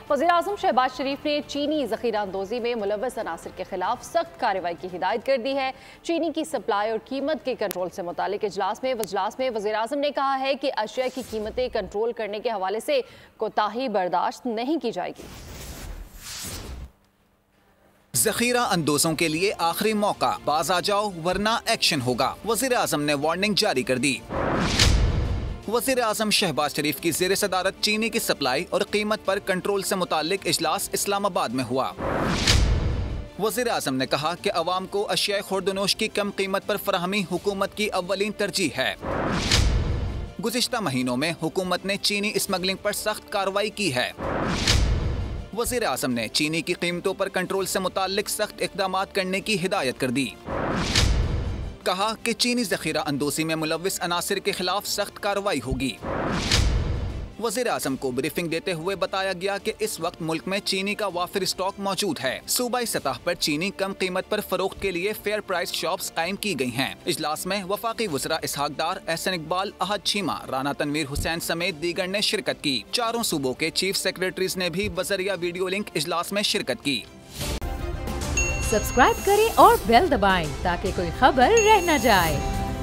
वज़ीर-ए-आज़म शहबाज शरीफ ने चीनी ज़ख़ीरा अंदोज़ी में मुलव्वस अनासिर के खिलाफ सख्त कार्रवाई की हिदायत कर दी है। चीनी की सप्लाई और कीमत के कंट्रोल से मुतालिक इजलास में वज़ीर-ए-आज़म ने कहा है कि अशिया की कीमतें कंट्रोल करने के हवाले से कोताही बर्दाश्त नहीं की जाएगी। ज़ख़ीरा अंदोज़ों के लिए आखिरी मौका, बाज आ जाओ वरना एक्शन होगा। वज़ीर-ए-आज़म ने वार्निंग जारी कर दी। वज़ीर-ए-आज़म शहबाज शरीफ की ज़ेर सदारत चीनी की सप्लाई और कीमत पर कंट्रोल से मुताल्लिक इजलास इस्लामाबाद में हुआ। वज़ीर-ए-आज़म ने कहा कि अवाम को अशिया खुर्दनोश की कम कीमत पर फराहमी हुकूमत की अव्वलीन तरजीह है। गुज़िश्ता महीनों में हुकूमत ने चीनी स्मगलिंग पर सख्त कार्रवाई की है। वज़ीर-ए-आज़म ने चीनी की कीमतों पर कंट्रोल से मुताल्लिक सख्त इक़दामात करने की हिदायत कर दी। कहा कि चीनी ज़ख़ीरा अंदोज़ी में मुलव्विस अनासिर के खिलाफ सख्त कार्रवाई होगी। वज़ीर-ए-आज़म को ब्रीफिंग देते हुए बताया गया कि इस वक्त मुल्क में चीनी का वाफिर स्टॉक मौजूद है। सूबाई सतह पर चीनी कम कीमत पर फरोख्त के लिए फेयर प्राइस शॉप्स कायम की गई हैं। इजलास में वफाकी वज़रा इसहाक डार, एहसन इकबाल, अहद छीमा, राना तनवीर हुसैन समेत दीगर ने शिरकत की। चारों सूबों के चीफ सेक्रेटरीज ने भी बजरिया वीडियो लिंक इजलास में शिरकत की। सब्सक्राइब करें और बेल दबाएं ताकि कोई खबर रह न जाए।